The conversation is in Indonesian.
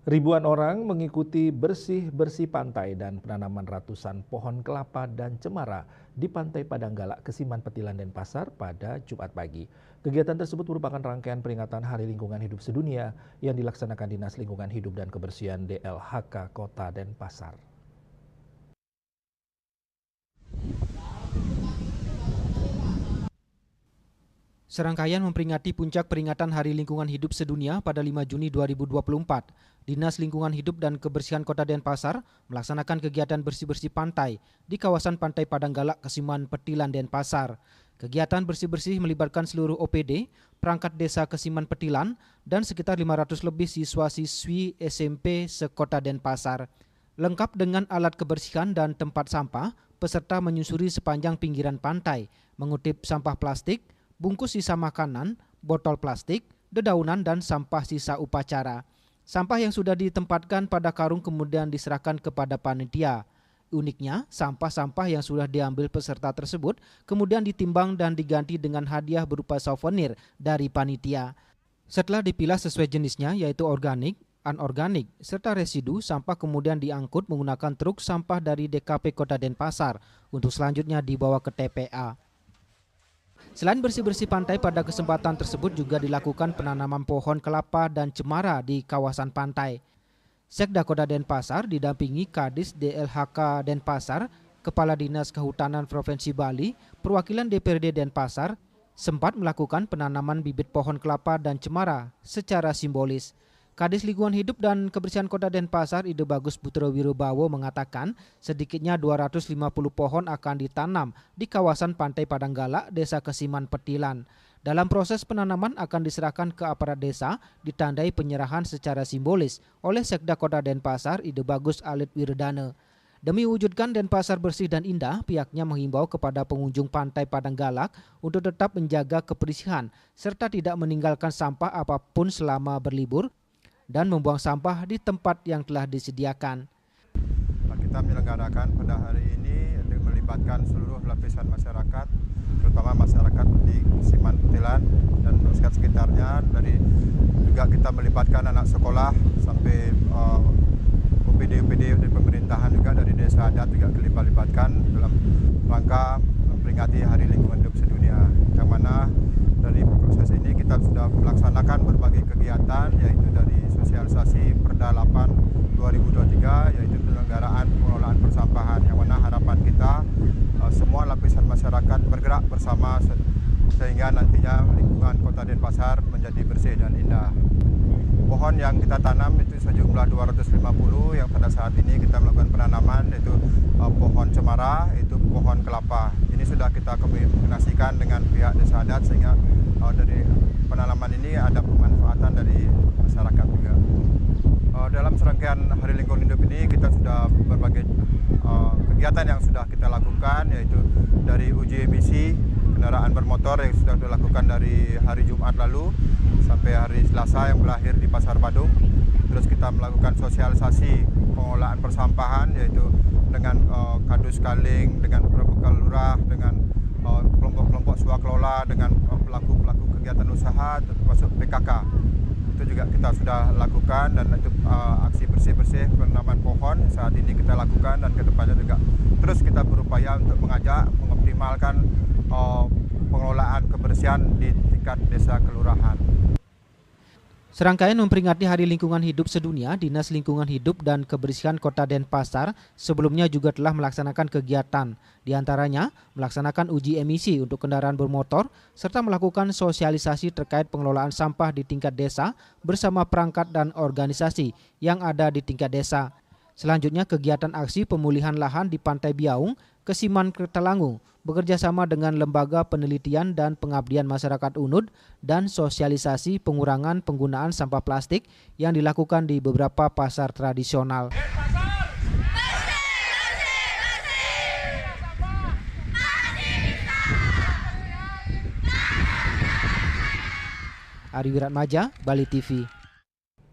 Ribuan orang mengikuti bersih-bersih pantai dan penanaman ratusan pohon kelapa dan cemara di Pantai Padanggalak, Kesiman Petilan, Denpasar pada Jumat pagi. Kegiatan tersebut merupakan rangkaian peringatan Hari Lingkungan Hidup Sedunia yang dilaksanakan Dinas Lingkungan Hidup dan Kebersihan DLHK Kota Denpasar. Serangkaian memperingati puncak peringatan Hari Lingkungan Hidup Sedunia pada 5 Juni 2024, Dinas Lingkungan Hidup dan Kebersihan Kota Denpasar melaksanakan kegiatan bersih-bersih pantai di kawasan Pantai Padanggalak, Kesiman Petilan, Denpasar. Kegiatan bersih-bersih melibatkan seluruh OPD, perangkat desa Kesiman Petilan, dan sekitar 500 lebih siswa-siswi SMP sekota Denpasar. Lengkap dengan alat kebersihan dan tempat sampah, peserta menyusuri sepanjang pinggiran pantai, mengutip sampah plastik, bungkus sisa makanan, botol plastik, dedaunan, dan sampah sisa upacara. Sampah yang sudah ditempatkan pada karung kemudian diserahkan kepada panitia. Uniknya, sampah-sampah yang sudah diambil peserta tersebut kemudian ditimbang dan diganti dengan hadiah berupa souvenir dari panitia. Setelah dipilah sesuai jenisnya, yaitu organik, anorganik, serta residu, sampah kemudian diangkut menggunakan truk sampah dari DKP Kota Denpasar untuk selanjutnya dibawa ke TPA. Selain bersih-bersih pantai, pada kesempatan tersebut juga dilakukan penanaman pohon kelapa dan cemara di kawasan pantai. Sekda Kota Denpasar didampingi Kadis DLHK Denpasar, Kepala Dinas Kehutanan Provinsi Bali, perwakilan DPRD Denpasar, sempat melakukan penanaman bibit pohon kelapa dan cemara secara simbolis. Kadis Lingkungan Hidup dan Kebersihan Kota Denpasar, Ide Bagus Putro Wirobawo, mengatakan sedikitnya 250 pohon akan ditanam di kawasan Pantai Padanggalak, Desa Kesiman Petilan. Dalam proses penanaman akan diserahkan ke aparat desa, ditandai penyerahan secara simbolis oleh Sekda Kota Denpasar, Ide Bagus Alit Wirdane. Demi wujudkan Denpasar bersih dan indah, pihaknya menghimbau kepada pengunjung Pantai Padanggalak untuk tetap menjaga kebersihan serta tidak meninggalkan sampah apapun selama berlibur dan membuang sampah di tempat yang telah disediakan. Kita menyelenggarakan pada hari ini dengan melibatkan seluruh lapisan masyarakat, terutama masyarakat di Kesiman Petilan dan sekitarnya. Juga kita melibatkan anak sekolah sampai OPD-OPD dari pemerintahan juga dari desa adat juga dilibatkan dalam rangka memperingati Hari Lingkungan Hidup Sedunia, yang mana dari proses ini kita sudah melaksanakan berbagai kegiatan, yaitu dari sosialisasi Perda 8 2023, yaitu penyelenggaraan pengelolaan persampahan, yang mana harapan kita semua lapisan masyarakat bergerak bersama sehingga nantinya lingkungan Kota Denpasar menjadi bersih dan indah. Pohon yang kita tanam itu sejumlah 250, yang pada saat ini kita melakukan penanaman, yaitu pohon cemara, itu pohon kelapa. Ini sudah kita komunikasikan dengan pihak desa adat sehingga dari penanaman ini ada pemanfaatan dari masyarakat juga. Dalam serangkaian Hari Lingkungan Hidup ini kita sudah berbagai kegiatan yang sudah kita lakukan, yaitu dari uji emisi kendaraan bermotor yang sudah dilakukan dari hari Jumat lalu sampai hari Selasa yang berakhir di Pasar Badung. Terus kita melakukan sosialisasi pengelolaan persampahan, yaitu dengan Kadus Kaling, dengan beberapa lurah, dengan kelompok-kelompok swakelola, dengan pelaku-pelaku kegiatan usaha termasuk PKK. Itu juga kita sudah lakukan, dan itu aksi bersih-bersih penanaman pohon saat ini kita lakukan, dan kedepannya juga terus kita berupaya untuk mengajak mengoptimalkan pengelolaan kebersihan di tingkat desa kelurahan. Serangkaian memperingati Hari Lingkungan Hidup Sedunia, Dinas Lingkungan Hidup dan Kebersihan Kota Denpasar sebelumnya juga telah melaksanakan kegiatan, diantaranya melaksanakan uji emisi untuk kendaraan bermotor, serta melakukan sosialisasi terkait pengelolaan sampah di tingkat desa bersama perangkat dan organisasi yang ada di tingkat desa. Selanjutnya, kegiatan aksi pemulihan lahan di Pantai Biaung, Kesiman Kertalangu, bekerjasama dengan Lembaga Penelitian dan Pengabdian Masyarakat UNUD dan sosialisasi pengurangan penggunaan sampah plastik yang dilakukan di beberapa pasar tradisional. Ari Wiratmaja, Bali TV.